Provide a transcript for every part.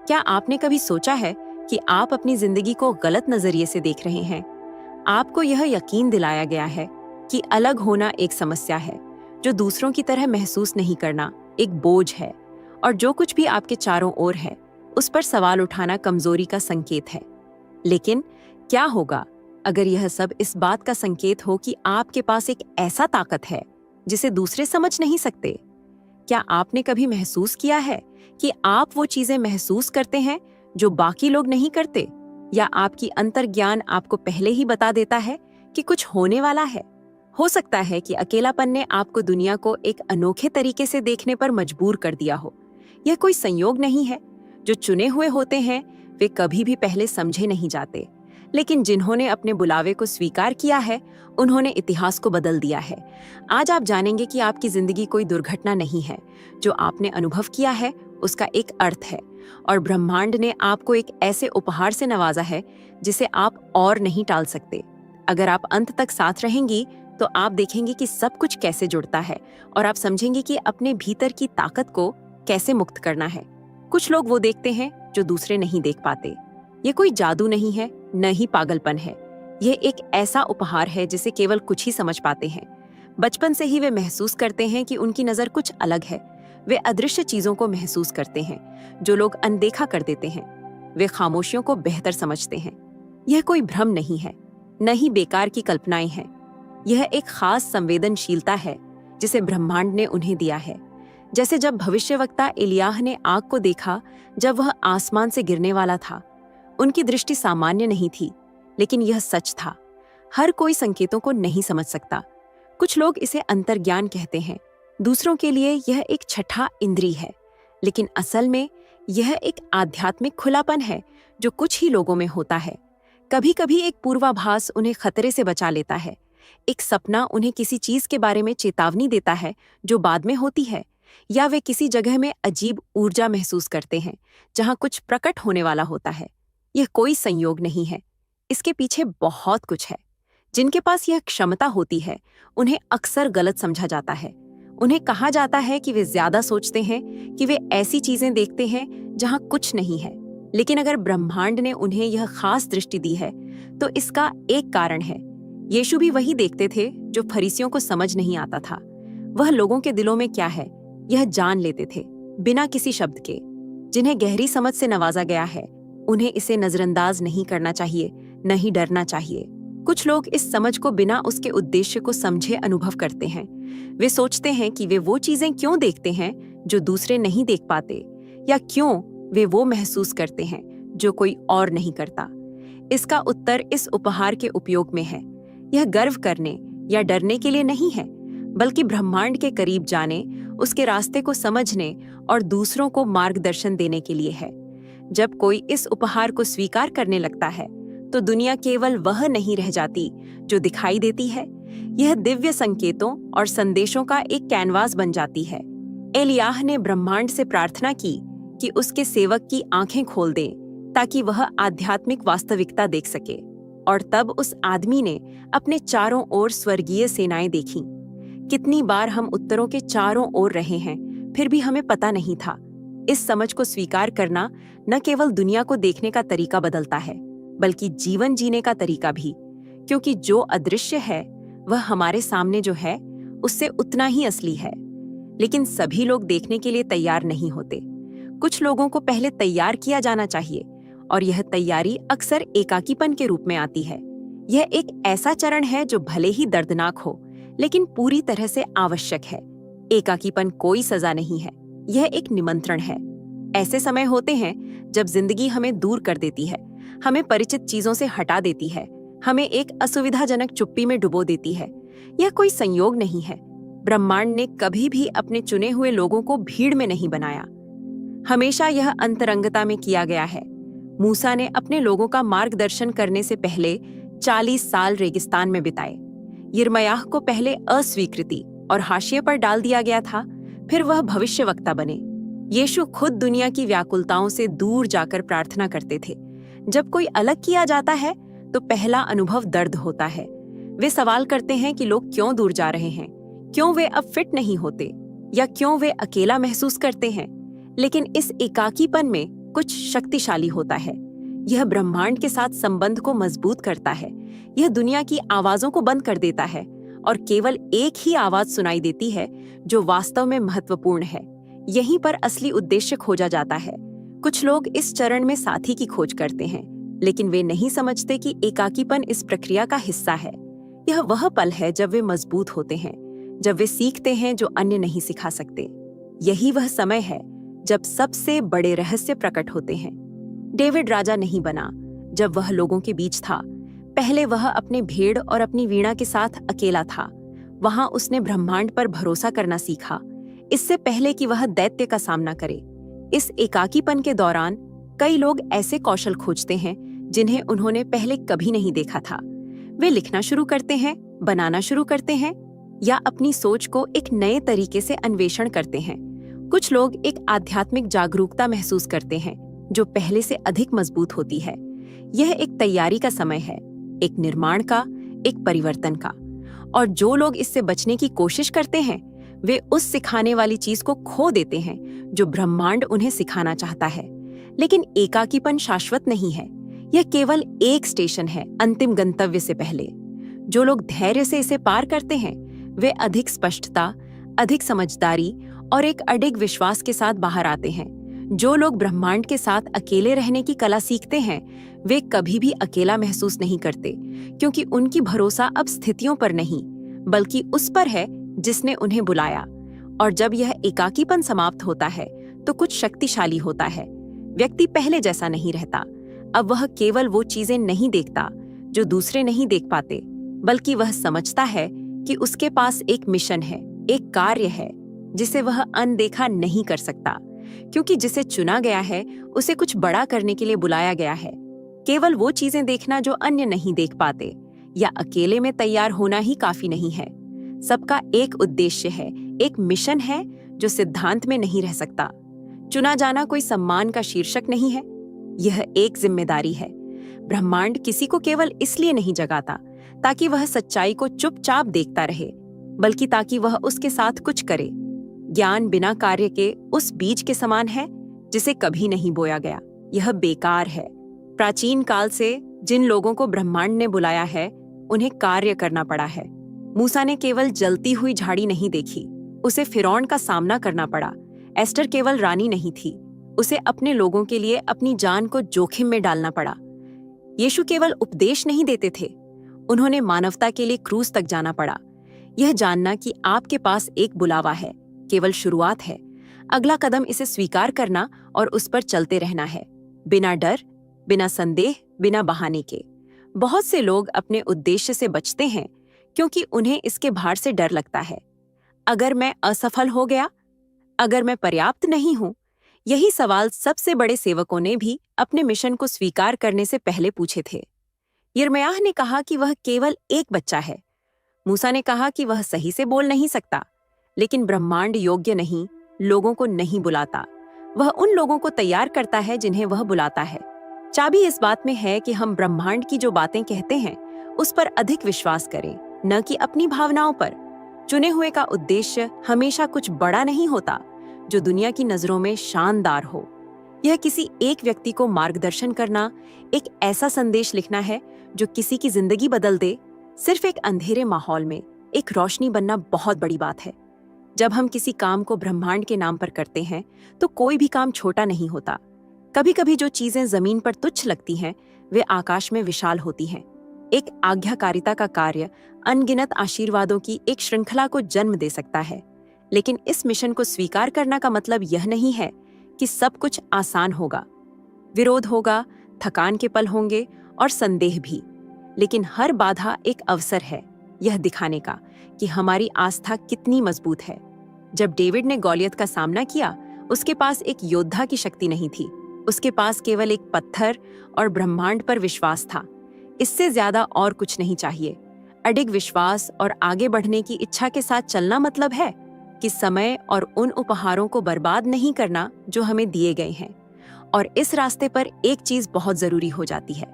क्या आपने कभी सोचा है कि आप अपनी जिंदगी को गलत नजरिए से देख रहे हैं? आपको यह यकीन दिलाया गया है कि अलग होना एक समस्या है, जो दूसरों की तरह महसूस नहीं करना एक बोझ है, और जो कुछ भी आपके चारों ओर है उस पर सवाल उठाना कमजोरी का संकेत है। लेकिन क्या होगा अगर यह सब इस बात का संकेत हो कि आपके पास एक ऐसा ताकत है जिसे दूसरे समझ नहीं सकते? क्या आपने कभी महसूस किया है कि आप वो चीजें महसूस करते हैं जो बाकी लोग नहीं करते, या आपकी अंतर्ज्ञान आपको पहले ही बता देता है कि कुछ होने वाला है? हो सकता है कि अकेलापन ने आपको दुनिया को एक अनोखे तरीके से देखने पर मजबूर कर दिया हो। यह कोई संयोग नहीं है। जो चुने हुए होते हैं वे कभी भी पहले समझे नहीं जाते, लेकिन जिन्होंने अपने बुलावे को स्वीकार किया है उन्होंने इतिहास को बदल दिया है। आज आप जानेंगे कि आपकी जिंदगी कोई दुर्घटना नहीं है। जो आपने अनुभव किया है उसका एक अर्थ है, और ब्रह्मांड ने आपको एक ऐसे उपहार से नवाजा है जिसे आप और नहीं टाल सकते। अगर आप अंत तक साथ रहेंगी तो आप देखेंगे कि सब कुछ कैसे जुड़ता है, और आप समझेंगे कि अपने भीतर की ताकत को कैसे मुक्त करना है। कुछ लोग वो देखते हैं जो दूसरे नहीं देख पाते। ये कोई जादू नहीं है, न ही पागलपन है। यह एक ऐसा उपहार है जिसे केवल कुछ ही समझ पाते हैं। बचपन से ही वे महसूस करते हैं कि उनकी नज़र कुछ अलग है। वे अदृश्य चीजों को महसूस करते हैं जो लोग अनदेखा कर देते हैं। वे खामोशियों को बेहतर समझते हैं। यह कोई भ्रम नहीं है, न ही बेकार की कल्पनाएं हैं। यह एक खास संवेदनशीलता है जिसे ब्रह्मांड ने उन्हें दिया है। जैसे जब भविष्यवक्ता एलियाह ने आग को देखा जब वह आसमान से गिरने वाला था। उनकी दृष्टि सामान्य नहीं थी, लेकिन यह सच था। हर कोई संकेतों को नहीं समझ सकता। कुछ लोग इसे अंतर्ज्ञान कहते हैं, दूसरों के लिए यह एक छठा इंद्रिय है, लेकिन असल में यह एक आध्यात्मिक खुलापन है जो कुछ ही लोगों में होता है। कभी कभी एक पूर्वाभास उन्हें खतरे से बचा लेता है। एक सपना उन्हें किसी चीज के बारे में चेतावनी देता है जो बाद में होती है, या वे किसी जगह में अजीब ऊर्जा महसूस करते हैं जहां कुछ प्रकट होने वाला होता है। यह कोई संयोग नहीं है, इसके पीछे बहुत कुछ है। जिनके पास यह क्षमता होती है उन्हें अक्सर गलत समझा जाता है। उन्हें कहा जाता है कि वे ज्यादा सोचते हैं, कि वे ऐसी चीजें देखते हैं जहां कुछ नहीं है। लेकिन अगर ब्रह्मांड ने उन्हें यह खास दृष्टि दी है तो इसका एक कारण है। यीशु भी वही देखते थे जो फरीसियों को समझ नहीं आता था। वह लोगों के दिलों में क्या है यह जान लेते थे, बिना किसी शब्द के। जिन्हें गहरी समझ से नवाजा गया है उन्हें इसे नजरअंदाज नहीं करना चाहिए, न ही डरना चाहिए। कुछ लोग इस समझ को बिना उसके उद्देश्य को समझे अनुभव करते हैं। वे सोचते हैं कि वे वो चीजें क्यों देखते हैं जो दूसरे नहीं देख पाते, या क्यों वे वो महसूस करते हैं जो कोई और नहीं करता। इसका उत्तर इस उपहार के उपयोग में है। यह गर्व करने या डरने के लिए नहीं है, बल्कि ब्रह्मांड के करीब जाने, उसके रास्ते को समझने और दूसरों को मार्गदर्शन देने के लिए है। जब कोई इस उपहार को स्वीकार करने लगता है तो दुनिया केवल वह नहीं रह जाती जो दिखाई देती है। यह दिव्य संकेतों और संदेशों का एक कैनवास बन जाती है। एलियाह ने ब्रह्मांड से प्रार्थना की कि उसके सेवक की आंखें खोल दे ताकि वह आध्यात्मिक वास्तविकता देख सके, और तब उस आदमी ने अपने चारों ओर स्वर्गीय सेनाएं देखीं। कितनी बार हम उत्तरों के चारों ओर रहे हैं, फिर भी हमें पता नहीं था। इस समझ को स्वीकार करना न केवल दुनिया को देखने का तरीका बदलता है, बल्कि जीवन जीने का तरीका भी, क्योंकि जो अदृश्य है वह हमारे सामने जो है उससे उतना ही असली है। लेकिन सभी लोग देखने के लिए तैयार नहीं होते। कुछ लोगों को पहले तैयार किया जाना चाहिए, और यह तैयारी अक्सर एकाकीपन के रूप में आती है। यह एक ऐसा चरण है जो भले ही दर्दनाक हो, लेकिन पूरी तरह से आवश्यक है। एकाकीपन कोई सजा नहीं है, यह एक निमंत्रण है। ऐसे समय होते हैं जब जिंदगी हमें दूर कर देती है, हमें परिचित चीजों से हटा देती है, हमें एक असुविधाजनक चुप्पी में डुबो देती है। यह कोई संयोग नहीं है। ब्रह्मांड ने कभी भी अपने चुने हुए लोगों को भीड़ में नहीं बनाया। हमेशा यह अंतरंगता में किया गया है। मूसा ने अपने लोगों का मार्गदर्शन करने से पहले 40 साल रेगिस्तान में बिताए। यिर्मयाह को पहले अस्वीकृति और हाशिए पर डाल दिया गया था, फिर वह भविष्यवक्ता बने। यीशु खुद दुनिया की व्याकुलताओं से दूर जाकर प्रार्थना करते थे। जब कोई अलग किया जाता है तो पहला अनुभव दर्द होता है। वे सवाल करते हैं कि लोग क्यों दूर जा रहे हैं, क्यों वे अब फिट नहीं होते, या क्यों वे अकेला महसूस करते हैं। लेकिन इस एकाकीपन में कुछ शक्तिशाली होता है। यह ब्रह्मांड के साथ संबंध को मजबूत करता है। यह दुनिया की आवाजों को बंद कर देता है और केवल एक ही आवाज सुनाई देती है जो वास्तव में महत्वपूर्ण है। यहीं पर असली उद्देश्य खोजा जाता है। कुछ लोग इस चरण में साथी की खोज करते हैं, लेकिन वे नहीं समझते कि एकाकीपन इस प्रक्रिया का हिस्सा है। यह वह पल है जब वे मजबूत होते हैं, जब वे सीखते हैं जो अन्य नहीं सिखा सकते। यही वह समय है जब सबसे बड़े रहस्य प्रकट होते हैं। डेविड राजा नहीं बना जब वह लोगों के बीच था। पहले वह अपने भेड़ और अपनी वीणा के साथ अकेला था। वहां उसने ब्रह्मांड पर भरोसा करना सीखा, इससे पहले कि वह दैत्य का सामना करे। इस एकाकीपन के दौरान कई लोग ऐसे कौशल खोजते हैं जिन्हें उन्होंने पहले कभी नहीं देखा था। वे लिखना शुरू करते हैं, बनाना शुरू करते हैं, या अपनी सोच को एक नए तरीके से अन्वेषण करते हैं। कुछ लोग एक आध्यात्मिक जागरूकता महसूस करते हैं जो पहले से अधिक मजबूत होती है। यह एक तैयारी का समय है, एक निर्माण का, एक परिवर्तन का। और जो लोग इससे बचने की कोशिश करते हैं वे उस सिखाने वाली चीज को खो देते हैं जो ब्रह्मांड उन्हें सिखाना चाहता है। लेकिन एकाकीपन शाश्वत नहीं है, यह केवल एक स्टेशन है अंतिम गंतव्य से पहले। जो लोग धैर्य से इसे पार करते हैं वे अधिक स्पष्टता, अधिक समझदारी और एक अडिग विश्वास के साथ बाहर आते हैं। जो लोग ब्रह्मांड के साथ अकेले रहने की कला सीखते हैं वे कभी भी अकेला महसूस नहीं करते, क्योंकि उनकी भरोसा अब स्थितियों पर नहीं बल्कि उस पर है जिसने उन्हें बुलाया। और जब यह एकाकीपन समाप्त होता है तो कुछ शक्तिशाली होता है। व्यक्ति पहले जैसा नहीं रहता। अब वह केवल वो चीजें नहीं देखता जो दूसरे नहीं देख पाते, बल्कि वह समझता है कि उसके पास एक मिशन है, एक कार्य है जिसे वह अनदेखा नहीं कर सकता, क्योंकि जिसे चुना गया है उसे कुछ बड़ा करने के लिए बुलाया गया है। केवल वो चीजें देखना जो अन्य नहीं देख पाते, या अकेले में तैयार होना ही काफी नहीं है। सबका एक उद्देश्य है, एक मिशन है जो सिद्धांत में नहीं रह सकता। चुना जाना कोई सम्मान का शीर्षक नहीं है, यह एक जिम्मेदारी है। ब्रह्मांड किसी को केवल इसलिए नहीं जगाता ताकि वह सच्चाई को चुपचाप देखता रहे, बल्कि ताकि वह उसके साथ कुछ करे। ज्ञान बिना कार्य के उस बीज के समान है जिसे कभी नहीं बोया गया। यह बेकार है। प्राचीन काल से जिन लोगों को ब्रह्मांड ने बुलाया है उन्हें कार्य करना पड़ा है। मूसा ने केवल जलती हुई झाड़ी नहीं देखी, उसे फिरौन का सामना करना पड़ा। एस्टर केवल रानी नहीं थी, उसे अपने लोगों के लिए अपनी जान को जोखिम में डालना पड़ा। यीशु केवल उपदेश नहीं देते थे, उन्होंने मानवता के लिए क्रूस तक जाना पड़ा। यह जानना कि आपके पास एक बुलावा है केवल शुरुआत है। अगला कदम इसे स्वीकार करना और उस पर चलते रहना है, बिना डर, बिना संदेह, बिना बहाने के। बहुत से लोग अपने उद्देश्य से बचते हैं क्योंकि उन्हें इसके भार से डर लगता है। अगर मैं असफल हो गया, अगर मैं पर्याप्त नहीं हूं, यही सवाल सबसे बड़े सेवकों ने भी अपने मिशन को स्वीकार करने से पहले पूछे थे। यिर्मयाह ने कहा कि वह केवल एक बच्चा है। मूसा ने कहा कि वह सही से बोल नहीं सकता। लेकिन ब्रह्मांड योग्य नहीं, लोगों को नहीं बुलाता, वह उन लोगों को तैयार करता है जिन्हें वह बुलाता है। चाबी इस बात में है कि हम ब्रह्मांड की जो बातें कहते हैं उस पर अधिक विश्वास करें, न कि अपनी भावनाओं पर। चुने हुए का उद्देश्य हमेशा कुछ बड़ा नहीं होता जो दुनिया की नजरों में शानदार हो। यह किसी एक व्यक्ति को मार्गदर्शन करना, एक ऐसा संदेश लिखना है जो किसी की जिंदगी बदल दे। सिर्फ एक अंधेरे माहौल में एक रोशनी बनना बहुत बड़ी बात है। जब हम किसी काम को ब्रह्मांड के नाम पर करते हैं तो कोई भी काम छोटा नहीं होता। कभी कभी जो चीजें जमीन पर तुच्छ लगती हैं वे आकाश में विशाल होती हैं। एक आज्ञाकारिता का कार्य अनगिनत आशीर्वादों की एक श्रृंखला को जन्म दे सकता है। लेकिन इस मिशन को स्वीकार करना का मतलब यह नहीं है कि सब कुछ आसान होगा। विरोध होगा, थकान के पल होंगे और संदेह भी। लेकिन हर बाधा एक अवसर है यह दिखाने का कि हमारी आस्था कितनी मजबूत है। जब डेविड ने गॉलियत का सामना किया, उसके पास एक योद्धा की शक्ति नहीं थी, उसके पास केवल एक पत्थर और ब्रह्मांड पर विश्वास था। इससे ज्यादा और कुछ नहीं चाहिए। अडिग विश्वास और आगे बढ़ने की इच्छा के साथ चलना मतलब है कि समय और उन उपहारों को बर्बाद नहीं करना जो हमें दिए गए हैं। और इस रास्ते पर एक चीज बहुत जरूरी हो जाती है,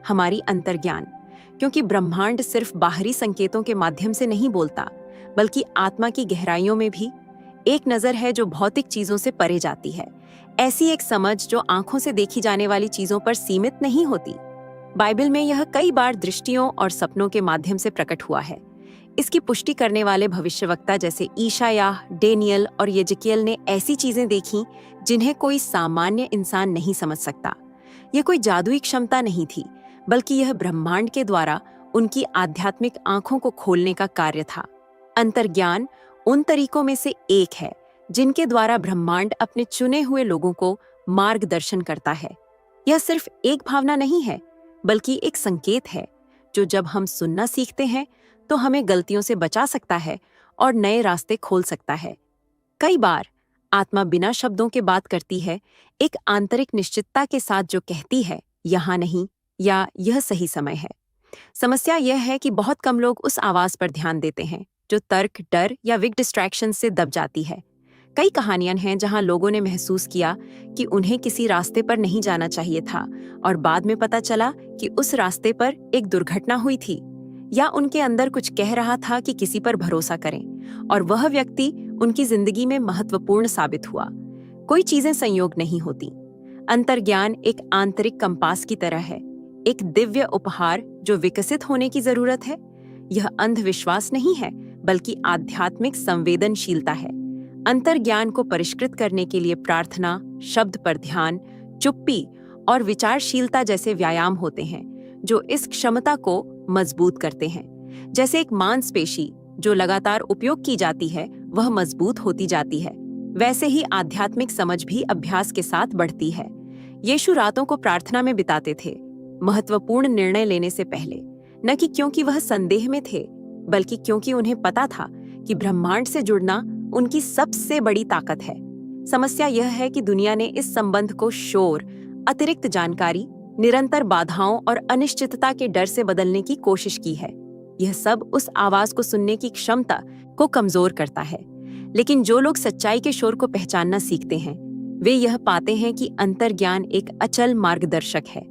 हमारी अंतर्ज्ञान, क्योंकि ब्रह्मांड सिर्फ बाहरी संकेतों के माध्यम से नहीं बोलता, बल्कि आत्मा की गहराइयों में भी एक नजर है जो भौतिक चीजों से परे जाती है। ऐसी एक समझ जो आंखों से देखी जाने वाली चीजों पर सीमित नहीं होती। बाइबल में यह कई बार दृष्टियों और सपनों के माध्यम से प्रकट हुआ है। इसकी पुष्टि करने वाले भविष्यवक्ता जैसे ईशायाह, डेनियल और यजकियल ने ऐसी चीजें देखीं जिन्हें कोई सामान्य इंसान नहीं समझ सकता। यह कोई जादुई क्षमता नहीं थी, बल्कि यह ब्रह्मांड के द्वारा उनकी आध्यात्मिक आंखों को खोलने का कार्य था। अंतर्ज्ञान उन तरीकों में से एक है जिनके द्वारा ब्रह्मांड अपने चुने हुए लोगों को मार्गदर्शन करता है। यह सिर्फ एक भावना नहीं है, बल्कि एक संकेत है जो जब हम सुनना सीखते हैं तो हमें गलतियों से बचा सकता है और नए रास्ते खोल सकता है। कई बार आत्मा बिना शब्दों के बात करती है, एक आंतरिक निश्चितता के साथ जो कहती है यहाँ नहीं या यह सही समय है। समस्या यह है कि बहुत कम लोग उस आवाज पर ध्यान देते हैं जो तर्क, डर या विग डिस्ट्रैक्शन से दब जाती है। कई कहानियां हैं जहां लोगों ने महसूस किया कि उन्हें किसी रास्ते पर नहीं जाना चाहिए था और बाद में पता चला कि उस रास्ते पर एक दुर्घटना हुई थी, या उनके अंदर कुछ कह रहा था कि किसी पर भरोसा करें और वह व्यक्ति उनकी जिंदगी में महत्वपूर्ण साबित हुआ। कोई चीजें संयोग नहीं होती। अंतर्ज्ञान एक आंतरिक कंपास की तरह है, एक दिव्य उपहार जो विकसित होने की जरूरत है। यह अंधविश्वास नहीं है, बल्कि आध्यात्मिक संवेदनशीलता है। अंतर्ज्ञान को परिष्कृत करने के लिए प्रार्थना, शब्द पर ध्यान, चुप्पी और विचारशीलता जैसे व्यायाम होते हैं जो इस क्षमता को मजबूत करते हैं। जैसे एक मांसपेशी जो लगातार उपयोग की जाती है वह मजबूत होती जाती है, वैसे ही आध्यात्मिक समझ भी अभ्यास के साथ बढ़ती है। यीशु रातों को प्रार्थना में बिताते थे, महत्वपूर्ण निर्णय लेने से पहले, न कि क्योंकि वह संदेह में थे, बल्कि क्योंकि उन्हें पता था कि ब्रह्मांड से जुड़ना उनकी सबसे बड़ी ताकत है। समस्या यह है कि दुनिया ने इस संबंध को शोर, अतिरिक्त जानकारी, निरंतर बाधाओं और अनिश्चितता के डर से बदलने की कोशिश की है। यह सब उस आवाज को सुनने की क्षमता को कमजोर करता है। लेकिन जो लोग सच्चाई के शोर को पहचानना सीखते हैं, वे यह पाते हैं कि अंतर्ज्ञान एक अचल मार्गदर्शक है।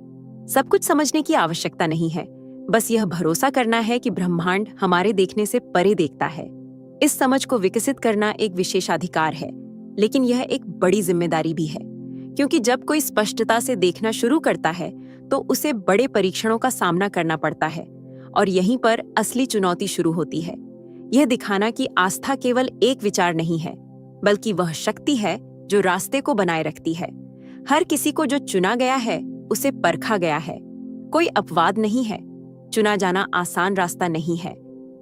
सब कुछ समझने की आवश्यकता नहीं है, बस यह भरोसा करना है कि ब्रह्मांड हमारे देखने से परे देखता है। इस समझ को विकसित करना एक विशेषाधिकार है, लेकिन यह एक बड़ी जिम्मेदारी भी है, क्योंकि जब कोई स्पष्टता से देखना शुरू करता है तो उसे बड़े परीक्षणों का सामना करना पड़ता है, और यहीं पर असली चुनौती शुरू होती है। यह दिखाना कि आस्था केवल एक विचार नहीं है, बल्कि वह शक्ति है जो रास्ते को बनाए रखती है। हर किसी को जो चुना गया है उसे परखा गया है। कोई अपवाद नहीं है। चुना जाना आसान रास्ता नहीं है।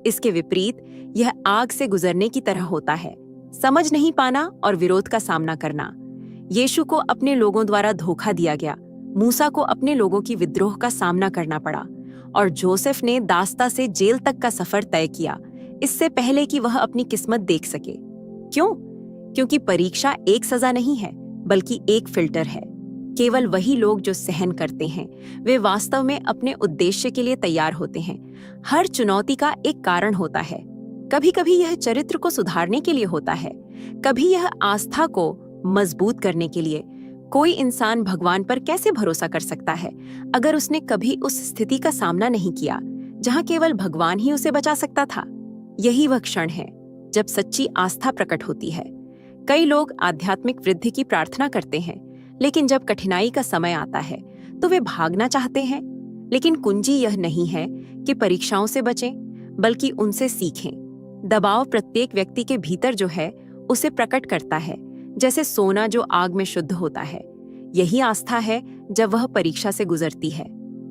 इसके विपरीत यह आग से गुजरने की तरह होता है, समझ नहीं पाना और विरोध का सामना करना। यीशु को अपने लोगों द्वारा धोखा दिया गया, मूसा को अपने लोगों की विद्रोह का सामना करना पड़ा, और जोसेफ ने दास्ता से जेल तक का सफर तय किया, इससे पहले कि वह अपनी किस्मत देख सके। क्यों? क्योंकि परीक्षा एक सजा नहीं है, बल्कि एक फिल्टर है। केवल वही लोग जो सहन करते हैं, वे वास्तव में अपने उद्देश्य के लिए तैयार होते हैं। हर चुनौती का एक कारण होता है। कभी कभी यह चरित्र को सुधारने के लिए होता है, कभी यह आस्था को मजबूत करने के लिए। कोई इंसान भगवान पर कैसे भरोसा कर सकता है अगर उसने कभी उस स्थिति का सामना नहीं किया जहां केवल भगवान ही उसे बचा सकता था? यही वह क्षण है जब सच्ची आस्था प्रकट होती है। कई लोग आध्यात्मिक वृद्धि की प्रार्थना करते हैं, लेकिन जब कठिनाई का समय आता है तो वे भागना चाहते हैं। लेकिन कुंजी यह नहीं है कि परीक्षाओं से बचें, बल्कि उनसे सीखें। दबाव प्रत्येक व्यक्ति के भीतर जो है उसे प्रकट करता है, जैसे सोना जो आग में शुद्ध होता है। यही आस्था है जब वह परीक्षा से गुजरती है।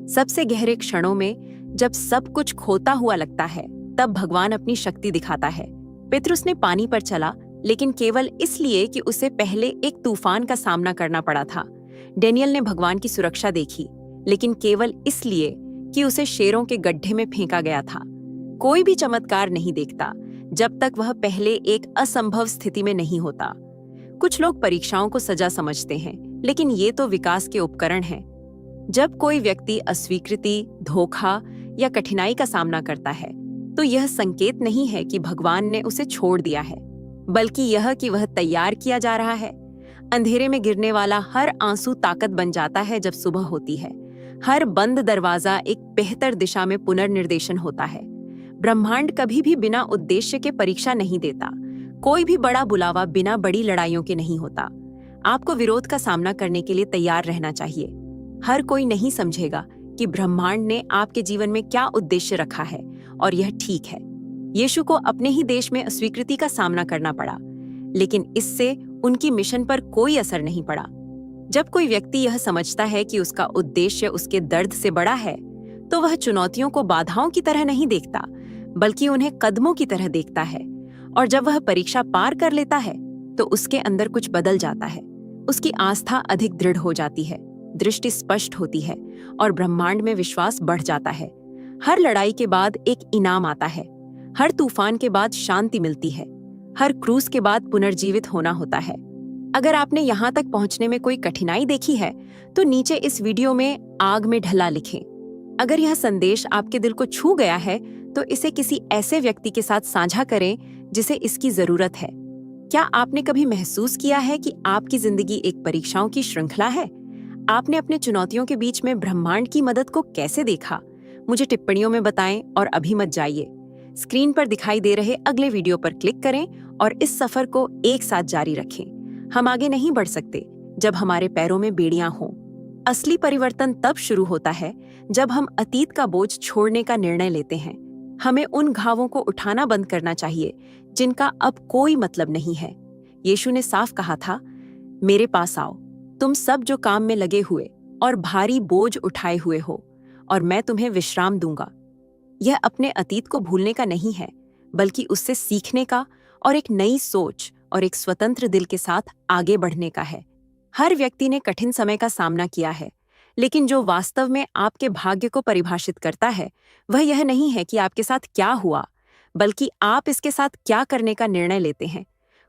सबसे गहरे क्षणों में, जब सब कुछ खोता हुआ लगता है, तब भगवान अपनी शक्ति दिखाता है। पेतरुस ने पानी पर चला, लेकिन केवल इसलिए कि उसे पहले एक तूफान का सामना करना पड़ा था। डेनियल ने भगवान की सुरक्षा देखी, लेकिन केवल इसलिए कि उसे शेरों के गड्ढे में फेंका गया था। कोई भी चमत्कार नहीं देखता जब तक वह पहले एक असंभव स्थिति में नहीं होता। कुछ लोग परीक्षाओं को सजा समझते हैं, लेकिन ये तो विकास के उपकरण हैं। जब कोई व्यक्ति अस्वीकृति, धोखा या कठिनाई का सामना करता है, तो यह संकेत नहीं है कि भगवान ने उसे छोड़ दिया है, बल्कि यह कि वह तैयार किया जा रहा है। अंधेरे में गिरने वाला हर आंसू ताकत बन जाता है जब सुबह होती है। हर बंद दरवाजा एक बेहतर दिशा में पुनर्निर्देशन होता है। ब्रह्मांड कभी भी बिना उद्देश्य के परीक्षा नहीं देता। कोई भी बड़ा बुलावा बिना बड़ी लड़ाइयों के नहीं होता। आपको विरोध का सामना करने के लिए तैयार रहना चाहिए। हर कोई नहीं समझेगा कि ब्रह्मांड ने आपके जीवन में क्या उद्देश्य रखा है, और यह ठीक है। यीशु को अपने ही देश में अस्वीकृति का सामना करना पड़ा, लेकिन इससे उनकी मिशन पर कोई असर नहीं पड़ा। जब कोई व्यक्ति यह समझता है कि उसका उद्देश्य उसके दर्द से बड़ा है, तो वह चुनौतियों को बाधाओं की तरह नहीं देखता, बल्कि उन्हें कदमों की तरह देखता है। और जब वह परीक्षा पार कर लेता है, तो उसके अंदर कुछ बदल जाता है। उसकी आस्था अधिक दृढ़ हो जाती है, दृष्टि स्पष्ट होती है, और ब्रह्मांड में विश्वास बढ़ जाता है। हर लड़ाई के बाद एक इनाम आता है, हर तूफान के बाद शांति मिलती है, हर क्रूज के बाद पुनर्जीवित होना होता है। अगर आपने यहाँ तक पहुँचने में कोई कठिनाई देखी है, तो नीचे इस वीडियो में आग में ढला लिखें। अगर यह संदेश आपके दिल को छू गया है, तो इसे किसी ऐसे व्यक्ति के साथ साझा करें जिसे इसकी जरूरत है। क्या आपने कभी महसूस किया है कि आपकी जिंदगी एक परीक्षाओं की श्रृंखला है? आपने अपने चुनौतियों के बीच में ब्रह्मांड की मदद को कैसे देखा? मुझे टिप्पणियों में बताएं, और अभी मत जाइए। स्क्रीन पर दिखाई दे रहे अगले वीडियो पर क्लिक करें और इस सफर को एक साथ जारी रखें। हम आगे नहीं बढ़ सकते जब हमारे पैरों में बेड़ियां हों। असली परिवर्तन तब शुरू होता है जब हम अतीत का बोझ छोड़ने का निर्णय लेते हैं। हमें उन घावों को उठाना बंद करना चाहिए जिनका अब कोई मतलब नहीं है। यीशु ने साफ कहा था, मेरे पास आओ, तुम सब जो काम में लगे हुए और भारी बोझ उठाए हुए हो, और मैं तुम्हें विश्राम दूंगा। यह अपने अतीत को भूलने का नहीं है, बल्कि उससे सीखने का और एक नई सोच और एक स्वतंत्र दिल के साथ आगे बढ़ने का है। हर व्यक्ति ने कठिन समय का सामना किया है, लेकिन जो वास्तव में आपके भाग्य को परिभाषित करता है, वह यह नहीं है कि आपके साथ क्या हुआ, बल्कि आप इसके साथ क्या करने का निर्णय लेते हैं।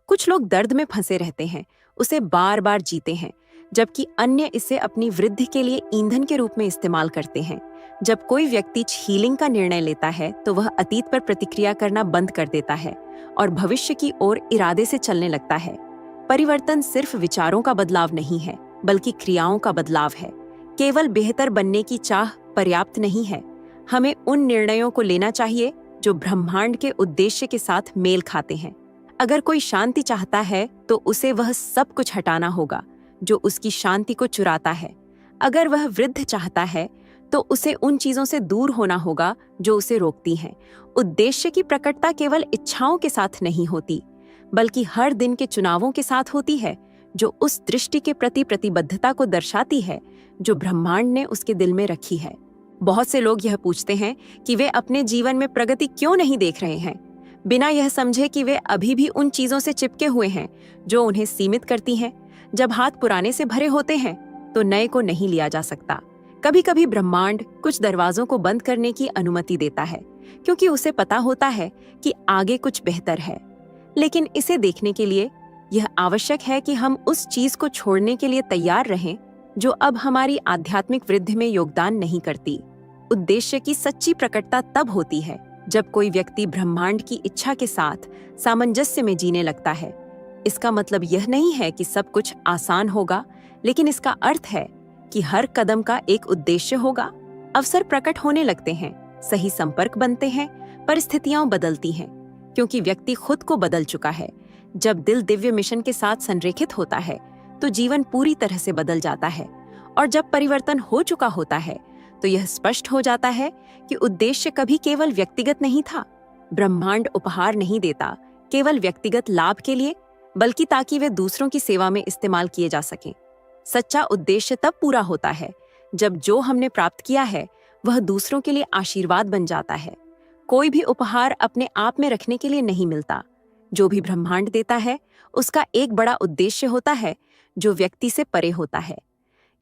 कुछ लोग दर्द में फंसे रहते हैं, उसे बार बार जीते हैं, जबकि अन्य इसे अपनी वृद्धि के लिए ईंधन के रूप में इस्तेमाल करते हैं। जब कोई व्यक्ति हीलिंग का निर्णय लेता है, तो वह अतीत पर प्रतिक्रिया करना बंद कर देता है और भविष्य की ओर इरादे से चलने लगता है। परिवर्तन सिर्फ विचारों का बदलाव नहीं है, बल्कि क्रियाओं का बदलाव है। केवल बेहतर बनने की चाह पर्याप्त नहीं है। हमें उन निर्णयों को लेना चाहिए जो ब्रह्मांड के उद्देश्य के साथ मेल खाते हैं। अगर कोई शांति चाहता है, तो उसे वह सब कुछ हटाना होगा जो उसकी शांति को चुराता है। अगर वह वृद्धि चाहता है, तो उसे उन चीजों से दूर होना होगा जो उसे रोकती हैं। उद्देश्य की प्रकटता केवल इच्छाओं के साथ नहीं होती, बल्कि हर दिन के चुनावों के साथ होती है, जो उस दृष्टि के प्रति प्रतिबद्धता को दर्शाती है जो ब्रह्मांड ने उसके दिल में रखी है। बहुत से लोग यह पूछते हैं कि वे अपने जीवन में प्रगति क्यों नहीं देख रहे हैं, बिना यह समझे कि वे अभी भी उन चीजों से चिपके हुए हैं जो उन्हें सीमित करती हैं। जब हाथ पुराने से भरे होते हैं, तो नए को नहीं लिया जा सकता। कभी कभी ब्रह्मांड कुछ दरवाजों को बंद करने की अनुमति देता है, क्योंकि उसे पता होता है कि आगे कुछ बेहतर है। लेकिन इसे देखने के लिए यह आवश्यक है कि हम उस चीज को छोड़ने के लिए तैयार रहें जो अब हमारी आध्यात्मिक वृद्धि में योगदान नहीं करती। उद्देश्य की सच्ची प्रकटता तब होती है जब कोई व्यक्ति ब्रह्मांड की इच्छा के साथ सामंजस्य में जीने लगता है। इसका मतलब यह नहीं है कि सब कुछ आसान होगा, लेकिन इसका अर्थ है कि हर कदम का एक उद्देश्य होगा। अवसर प्रकट होने लगते हैं, सही संपर्क बनते हैं, परिस्थितियां बदलती हैं, क्योंकि व्यक्ति खुद को बदल चुका है। जब दिल दिव्य मिशन के साथ संरेखित होता है, तो जीवन पूरी तरह से बदल जाता है। और जब परिवर्तन हो चुका होता है, तो यह स्पष्ट हो जाता है कि उद्देश्य कभी केवल व्यक्तिगत नहीं था। ब्रह्मांड उपहार नहीं देता केवल व्यक्तिगत लाभ के लिए, बल्कि ताकि वे दूसरों की सेवा में इस्तेमाल किए जा सकें। सच्चा उद्देश्य तब पूरा होता है जब जो हमने प्राप्त किया है वह दूसरों के लिए आशीर्वाद बन जाता है। कोई भी उपहार अपने आप में रखने के लिए नहीं मिलता। जो भी ब्रह्मांड देता है, उसका एक बड़ा उद्देश्य होता है जो व्यक्ति से परे होता है।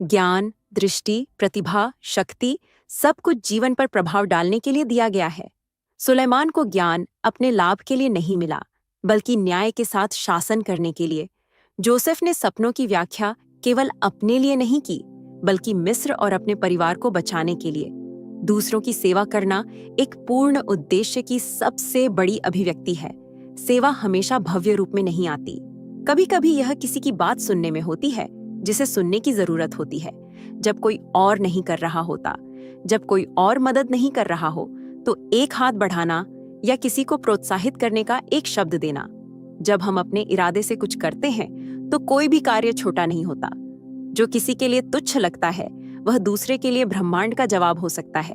ज्ञान, दृष्टि, प्रतिभा, शक्ति, सब कुछ जीवन पर प्रभाव डालने के लिए दिया गया है। सुलेमान को ज्ञान अपने लाभ के लिए नहीं मिला, बल्कि न्याय के साथ शासन करने के लिए। जोसेफ ने सपनों की व्याख्या केवल अपने लिए नहीं की, बल्कि मिस्र और अपने परिवार को बचाने के लिए। दूसरों की सेवा करना एक पूर्ण उद्देश्य की सबसे बड़ी अभिव्यक्ति है। सेवा हमेशा भव्य रूप में नहीं आती। कभी कभी यह किसी की बात सुनने में होती है जिसे सुनने की जरूरत होती है। जब कोई और नहीं कर रहा होता, जब कोई और मदद नहीं कर रहा हो, तो एक हाथ बढ़ाना या किसी को प्रोत्साहित करने का एक शब्द देना। जब हम अपने इरादे से कुछ करते हैं, तो कोई भी कार्य छोटा नहीं होता। जो किसी के लिए तुच्छ लगता है वह दूसरे के लिए ब्रह्मांड का जवाब हो सकता है।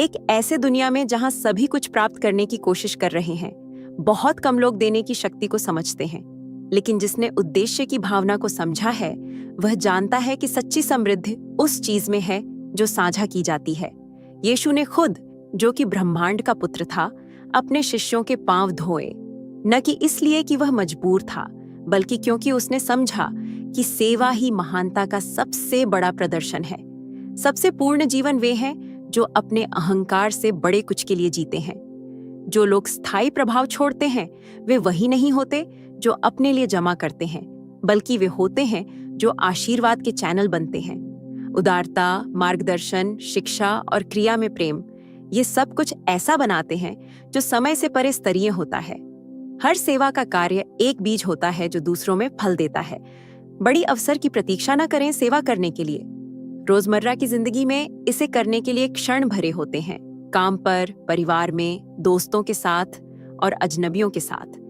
एक ऐसे दुनिया में जहां सभी कुछ प्राप्त करने की कोशिश कर रहे हैं, बहुत कम लोग देने की शक्ति को समझते हैं। लेकिन जिसने उद्देश्य की भावना को समझा है वह जानता है कि सच्ची समृद्धि उस चीज में है जो साझा की जाती है। यीशु ने खुद, जो कि ब्रह्मांड का पुत्र था, अपने शिष्यों के पांव धोए, न कि इसलिए कि वह मजबूर था, बल्कि क्योंकि उसने समझा कि सेवा ही महानता का सबसे बड़ा प्रदर्शन है। सबसे पूर्ण जीवन वे हैं जो अपने अहंकार से बड़े कुछ के लिए जीते हैं। जो लोग स्थायी प्रभाव छोड़ते हैं वे वही नहीं होते जो अपने लिए जमा करते हैं, बल्कि वे होते हैं जो आशीर्वाद के चैनल बनते हैं। उदारता, मार्गदर्शन, शिक्षा और क्रिया में प्रेम, ये सब कुछ ऐसा बनाते हैं जो समय से परे स्तरीय होता है। हर सेवा का कार्य एक बीज होता है जो दूसरों में फल देता है। बड़ी अवसर की प्रतीक्षा न करें सेवा करने के लिए। रोजमर्रा की जिंदगी में इसे करने के लिए क्षण भरे होते हैं, काम पर, परिवार में, दोस्तों के साथ और अजनबियों के साथ।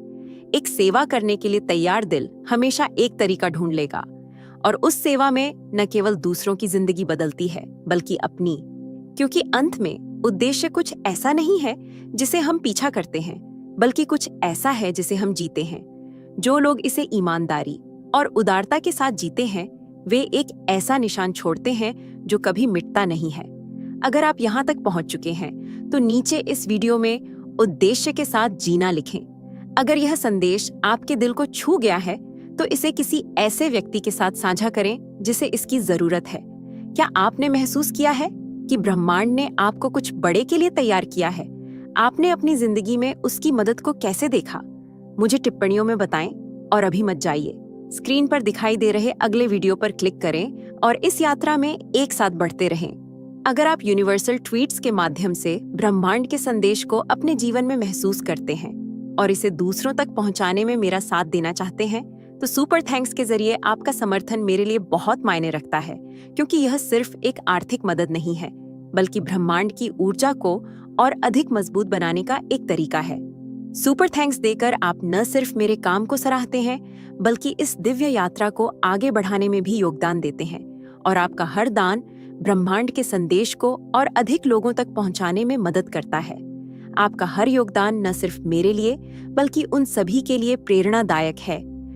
एक सेवा करने के लिए तैयार दिल हमेशा एक तरीका ढूंढ लेगा, और उस सेवा में न केवल दूसरों की जिंदगी बदलती है बल्कि अपनी, क्योंकि अंत में उद्देश्य कुछ ऐसा नहीं है जिसे हम पीछा करते हैं, बल्कि कुछ ऐसा है जिसे हम जीते हैं। जो लोग इसे ईमानदारी और उदारता के साथ जीते हैं वे एक ऐसा निशान छोड़ते हैं जो कभी मिटता नहीं है। अगर आप यहाँ तक पहुँच चुके हैं तो नीचे इस वीडियो में उद्देश्य के साथ जीना लिखें। अगर यह संदेश आपके दिल को छू गया है तो इसे किसी ऐसे व्यक्ति के साथ साझा करें जिसे इसकी जरूरत है। क्या आपने महसूस किया है कि ब्रह्मांड ने आपको कुछ बड़े के लिए तैयार किया है? आपने अपनी जिंदगी में उसकी मदद को कैसे देखा? मुझे टिप्पणियों में बताएं और अभी मत जाइए। स्क्रीन पर दिखाई दे रहे अगले वीडियो पर क्लिक करें और इस यात्रा में एक साथ बढ़ते रहें। अगर आप यूनिवर्सल ट्वीट्स के माध्यम से ब्रह्मांड के संदेश को अपने जीवन में महसूस करते हैं और इसे दूसरों तक पहुंचाने में मेरा साथ देना चाहते हैं तो सुपर थैंक्स के जरिए आपका समर्थन मेरे लिए बहुत मायने रखता है, क्योंकि यह सिर्फ एक आर्थिक मदद नहीं है बल्कि ब्रह्मांड की ऊर्जा को और अधिक मजबूत बनाने का एक तरीका है। सुपर थैंक्स देकर आप न सिर्फ मेरे काम को सराहते हैं बल्कि इस दिव्य यात्रा को आगे बढ़ाने में भी योगदान देते हैं, और आपका हर दान ब्रह्मांड के संदेश को और अधिक लोगों तक पहुंचाने में मदद करता है। आपका हर योगदान न सिर्फ मेरे लिए बल्कि उन सभी के लिए प्रेरणादायक है